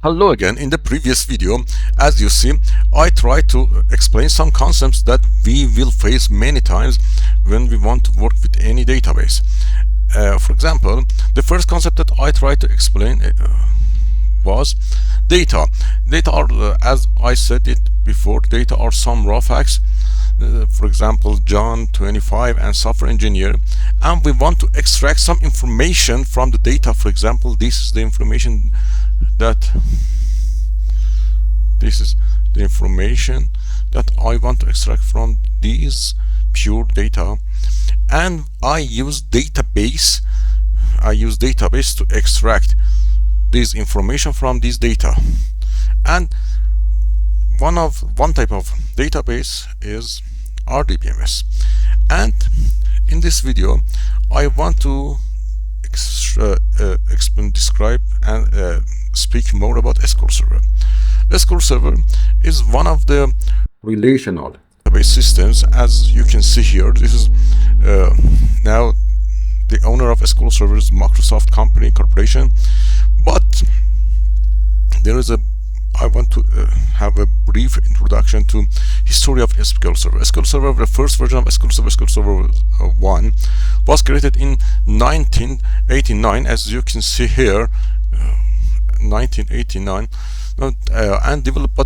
Hello again. In the previous video, as you see, I tried to explain some concepts that we will face many times when we want to work with any database. For example, the first concept that I tried to explain was data. Data are, as I said it before, data are some raw facts. For example, John 25 and software engineer, and we want to extract some information from the data. For example, this is the information that I want to extract from these pure data, and I use database to extract this information from this data. And one type of database is RDBMS. And in this video I want to describe and speak more about SQL Server. SQL Server is one of the relational database systems. As you can see here, this is now the owner of SQL Server is Microsoft corporation, but I want to have a brief introduction to history of SQL Server. SQL Server, the first version of SQL Server, SQL Server 1, was created in 1989, as you can see here, 1989, and developed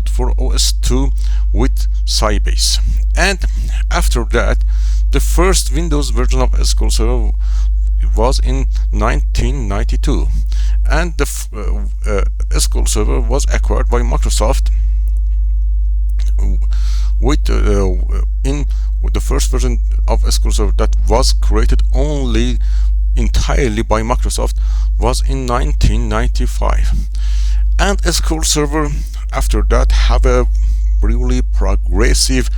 for OS/2 with Sybase. And after that, the first Windows version of SQL Server was in 1992, and the SQL Server was acquired by Microsoft with the first version of SQL Server that was created entirely by Microsoft was in 1995. And SQL Server after that have a really progressive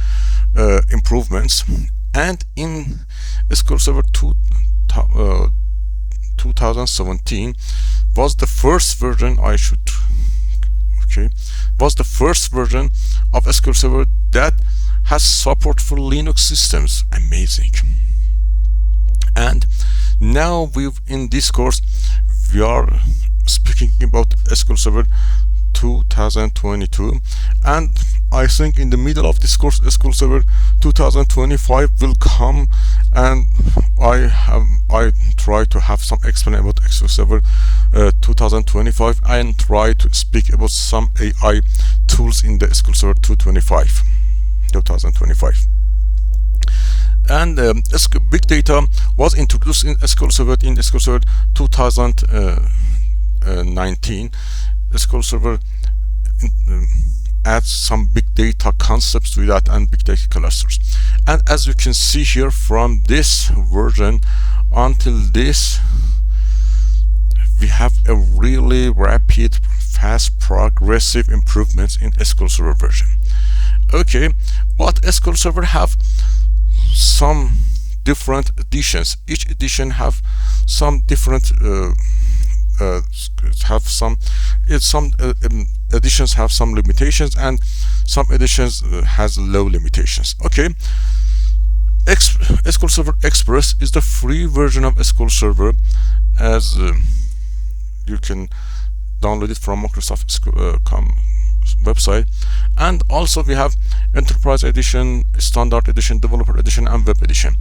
improvements, and in SQL Server 2017 was the first version was the first version of SQL Server that has support for Linux systems. Amazing. And now in this course we are speaking about SQL Server 2022, and I think in the middle of this course SQL Server 2025 will come, and I try to have some explanation about SQL Server 2025 and try to speak about some AI tools in the SQL Server 2025. And big data was introduced in SQL Server 2019. SQL Server adds some big data concepts to that and big data clusters. And as you can see here, from this version until this, we have a really rapid, fast, progressive improvements in SQL Server version. Okay, but SQL Server have some different editions. Each edition have some different editions have some limitations, and some editions has low limitations. Okay, SQL Server Express is the free version of SQL Server, as you can download it from Microsoft website. And also we have Enterprise Edition, Standard Edition, Developer Edition, and Web Edition.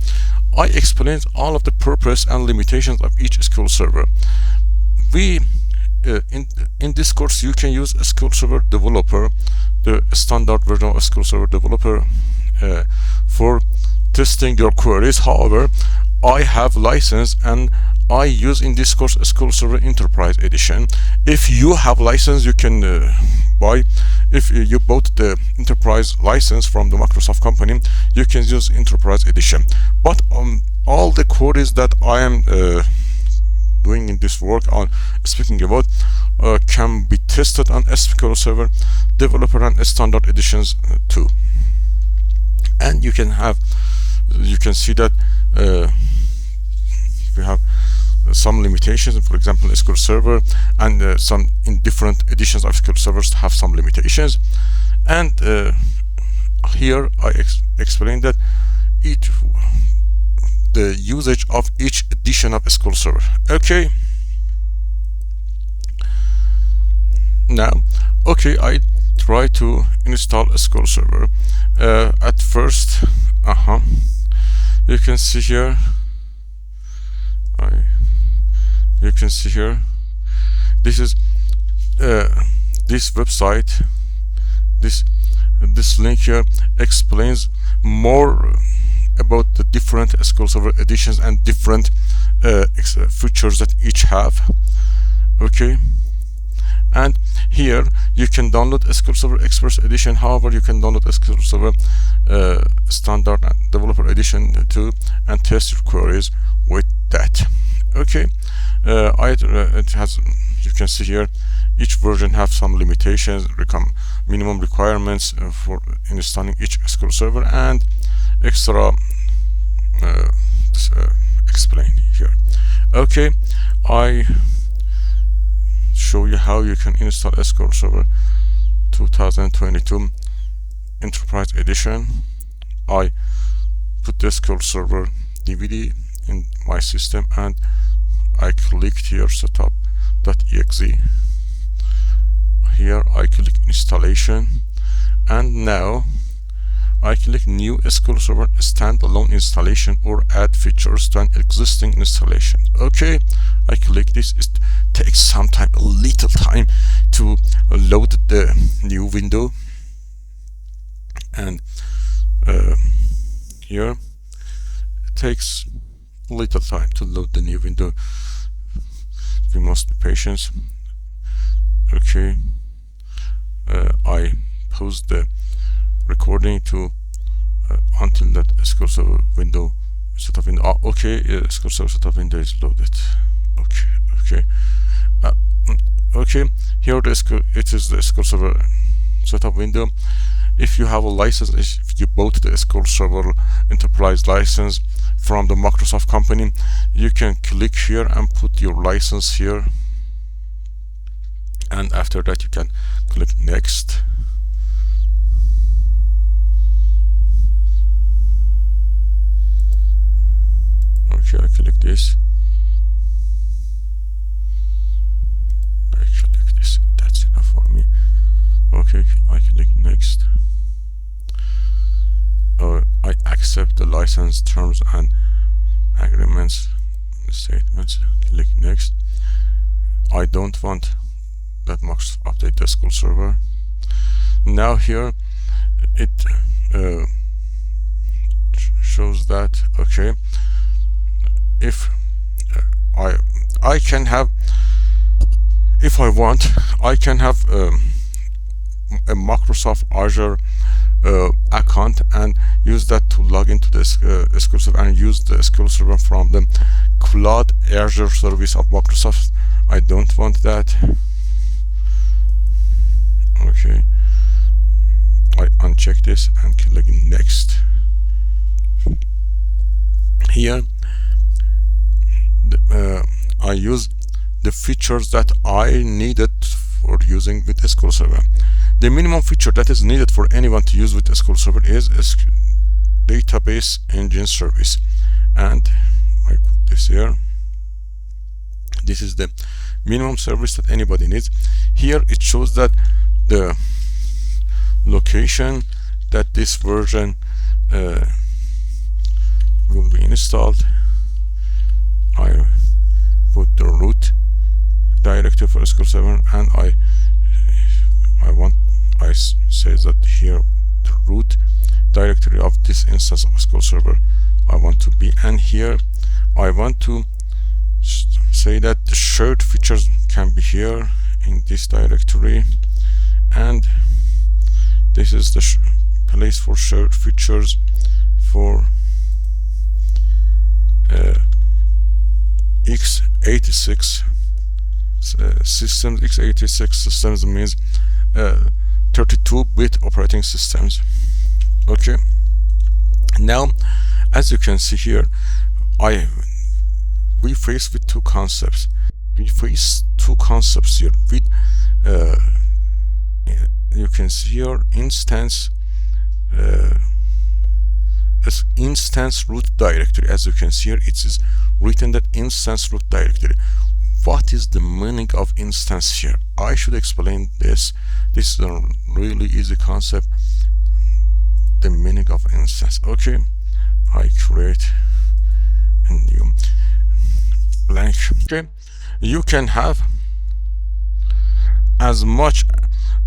I explained all of the purpose and limitations of each SQL Server. In this course you can use SQL Server Developer, the standard version of SQL Server Developer, for testing your queries. However, I have license and I use in this course SQL Server Enterprise Edition. If you have license, you can buy. If you bought the enterprise license from the Microsoft company, you can use Enterprise Edition. But all the queries that I am doing in this work on speaking about can be tested on SQL Server Developer and Standard Editions too. And you can see that we have some limitations. For example, SQL Server and some in different editions of SQL Servers have some limitations. And here I explained that the usage of each edition of SQL Server. Okay, now, okay, I try to install SQL Server. At first, you can see here, this is this website. This link here explains more about the different SQL Server editions and different features that each have. Okay, and here you can download SQL Server Express Edition. However, you can download SQL Server Standard and Developer Edition too, and test your queries with that. Okay, it has, you can see here, each version have some limitations, minimum requirements for installing each SQL Server, and extra explained here. Okay, I show you how you can install SQL Server 2022 Enterprise Edition. I put the SQL Server DVD in my system, and I clicked here setup.exe. Here I click installation, and now I click new SQL Server standalone installation or add features to an existing installation. Okay, I click this. It takes some time, a little time, to load the new window, and here it takes a little time to load the new window. We must be patient. Okay, I pause the recording to until that SQL Server window setup window. Okay, SQL Server setup window is loaded. Okay, here it is the SQL Server setup window. If you have a license, if you bought the SQL Server Enterprise license from the Microsoft company, you can click here and put your license here, and after that you can click next. Okay, I click this. That's enough for me. Okay, I click next. I accept the license terms and agreements statements. Click next. I don't want that much update the SQL Server. Now here it shows that, okay, if I can have, if I want, I can have a Microsoft Azure account and use that to log into the SQL Server and use the SQL Server from the cloud Azure service of Microsoft. I don't want that. Okay, I uncheck this and click next. Here I use the features that I needed for using with SQL Server. The minimum feature that is needed for anyone to use with SQL Server is database engine service, and I put this here. This is the minimum service that anybody needs. Here it shows that the location that this version will be installed. I put the root directory for SQL Server, and I say that here the root directory of this instance of SQL Server I want to be, and here I want to say that the shared features can be here in this directory, and this is the place for shared features for x86 systems. x86 systems means 32-bit operating systems. Okay, now as you can see here, we face with two concepts. We face two concepts here with you can see here instance root directory. As you can see here, it is written that instance root directory. what is the meaning of instance here? I should explain this. This is a really easy concept. The meaning of instance. Okay, I create a new blank. Okay, you can have as much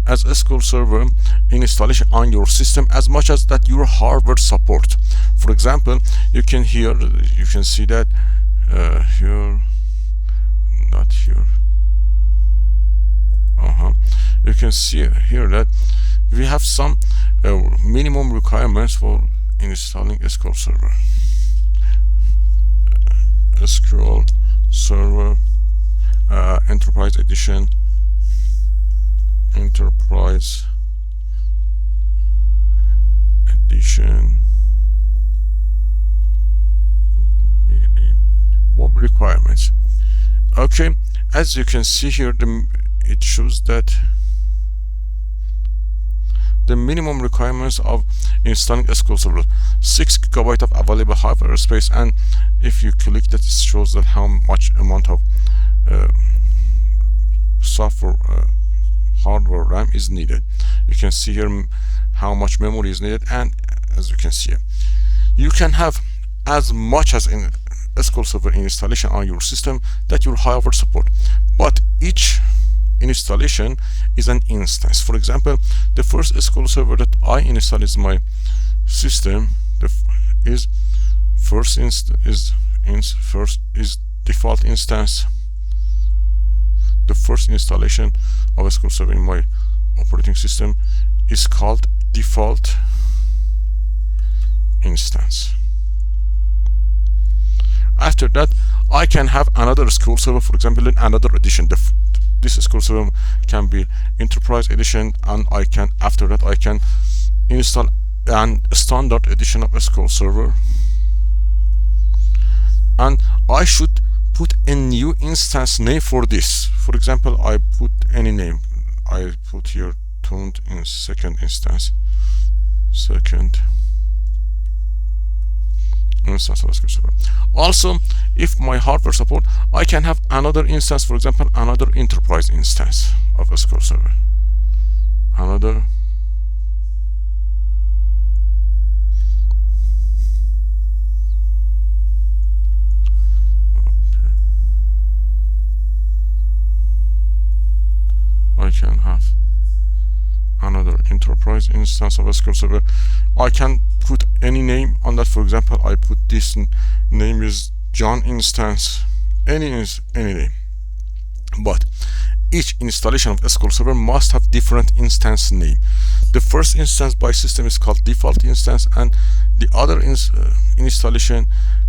as SQL Server installation on your system as much as that your hardware support. For example, you can see that here, not here. You can see here that we have some minimum requirements for installing SQL Server. SQL Server Enterprise Edition. Enterprise Edition minimum requirements. Okay, as you can see here, it shows that the minimum requirements of installing SQL Server: 6 GB of available hardware space, and if you click that, it shows that how much amount of software hardware RAM is needed. You can see here how much memory is needed, and as you can see here, you can have as much as in SQL Server installation on your system that your hardware support, but each installation is an instance. For example, the first SQL Server that I install is my system is default instance. The first installation of SQL Server in my operating system is called default instance. After that, I can have another SQL Server, for example, in another edition. This SQL Server can be Enterprise Edition, and after that I can install a standard edition of SQL Server, and I should put a new instance name for this. For example, I put any name. I put here tuned in second instance. Second instance of SQL Server. Also, if my hardware support, I can have another instance, for example, another enterprise instance of SQL Server. Another I can have another enterprise instance of SQL Server. I can put any name on that. For example, I put this name is John instance, any name. But each installation of SQL Server must have different instance name. The first instance by system is called default instance, and the other installation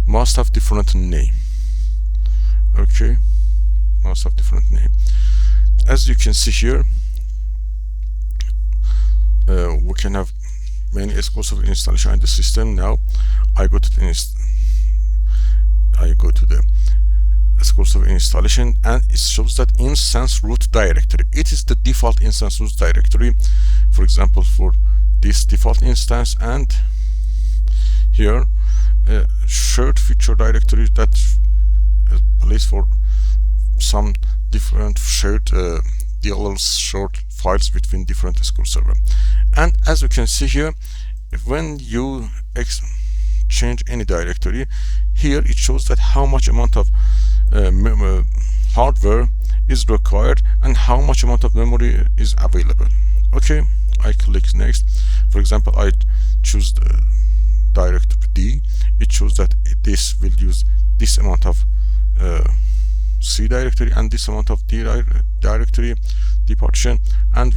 must have different name. Okay, must have different name. As you can see here, we can have many SQL Server installation in the system. Now I go to the SQL Server installation, and it shows that instance root directory. It is the default instance root directory, for example, for this default instance, and here shared feature directory that is placed for some different shared DLLs, short files between different SQL Server. And as you can see here, when you change any directory, here it shows that how much amount of hardware is required and how much amount of memory is available. Okay, I click next. For example, I choose the directory D. It shows that this will use this amount of C directory and this amount of D directory, D partition, and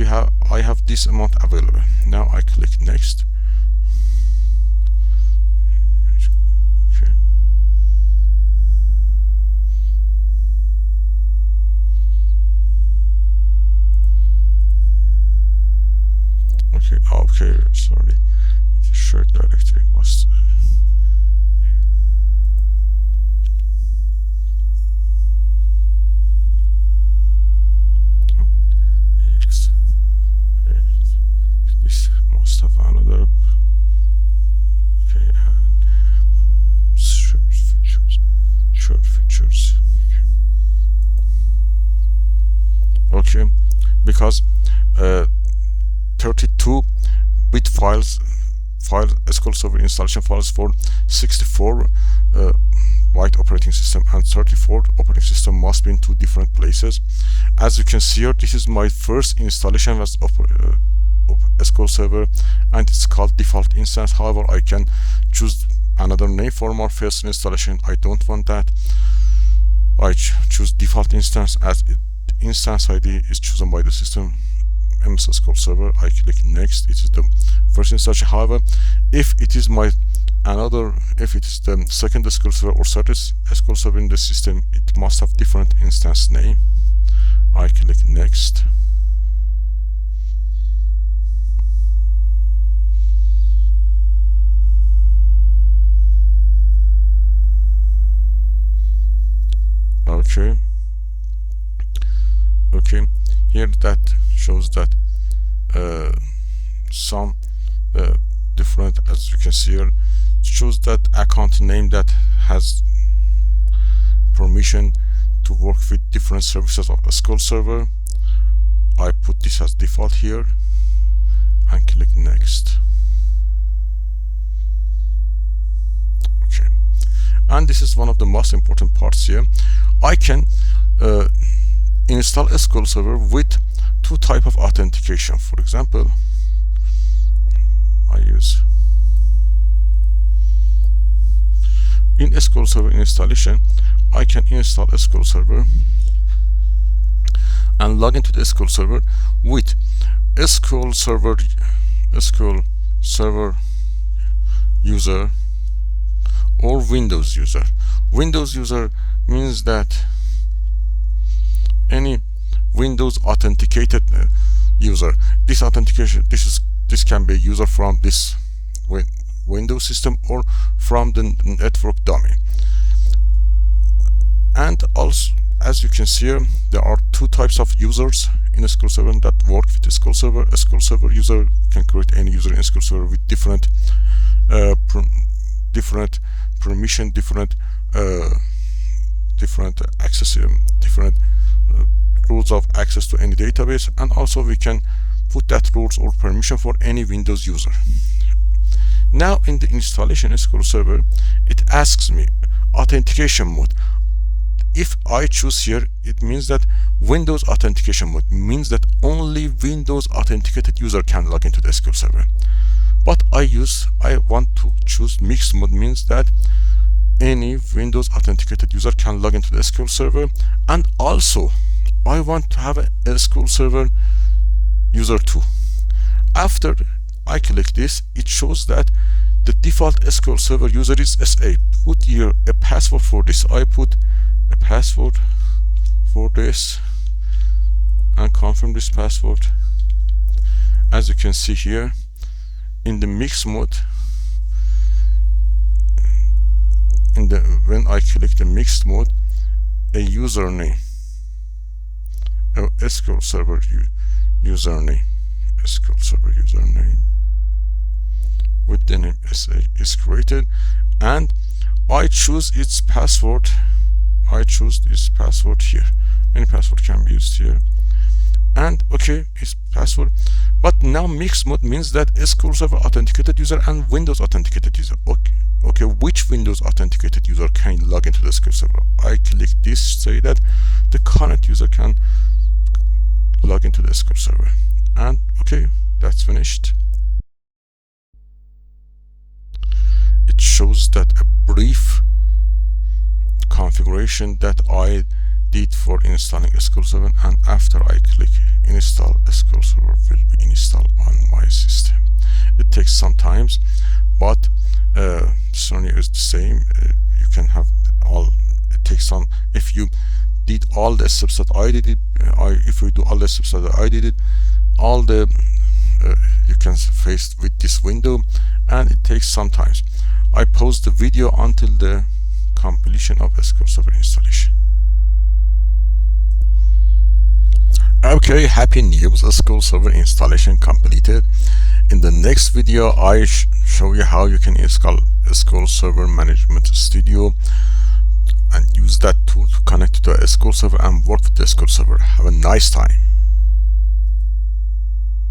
I have this amount available. Now I click next. Okay. Okay, sorry. It's a shared directory must this must have another. Okay, and programs, shared features. Okay. okay, because 32-bit file SQL Server installation files for 64 byte operating system and 34 operating system must be in two different places. As you can see here, this is my first installation as SQL Server and it's called default instance. However, I can choose another name for my first installation. I don't want that. I choose default instance as instance ID is chosen by the system MS SQL Server. I click next. It is the first installation. However, if it is the second SQL Server or third SQL Server in the system, it must have different instance name. I click next. Okay, here that shows that some different, as you can see here, shows that account name that has permission to work with different services of SQL Server. I put this as default here and click next. Okay, and this is one of the most important parts here. I can install SQL Server with two types of authentication. For example, I use in SQL Server installation, I can install SQL Server and log into the SQL Server with SQL Server user or Windows user. Windows user means that any Windows authenticated user. This authentication, this can be a user from this Windows system or from the network dummy. And also, as you can see here, there are two types of users in SQL Server that work with SQL Server. SQL Server user can create any user in SQL Server with different permission, different access, different rules of access to any database, and also we can put that rules or permission for any Windows user. Now in the installation SQL Server, it asks me authentication mode. If I choose here, it means that Windows authentication mode means that only Windows authenticated user can log into the SQL Server. But I want to choose mixed mode, means that any Windows authenticated user can log into the SQL Server, and also I want to have a SQL Server user too. After I click this, it shows that the default SQL Server user is SA. Put here a password for this. I put a password for this and confirm this password. As you can see here, in the mix mode, when I click the mixed mode, a username, a SQL Server username, SQL Server username with the name SA is created, and I choose its password. I choose this password here. Any password can be used here, and okay, its password. But now mixed mode means that SQL Server authenticated user and Windows authenticated user. Okay, which Windows authenticated user can log into the SQL Server? I click this, say that the current user can log into the SQL Server, and okay, that's finished. It shows that a brief configuration that I did for installing SQL Server, and after I click install, SQL Server will be installed on my system. It takes some time, but scenario is the same. You can have all. It takes some. If you did all the steps that I did it, if we do all the steps that I did it, all the you can face with this window, and it takes some time. I pause the video until the completion of SQL Server installation. Okay, happy news, SQL Server installation completed. In the next video, I show you how you can install SQL Server Management Studio and use that tool to connect to a SQL Server and work with the SQL Server. Have a nice time.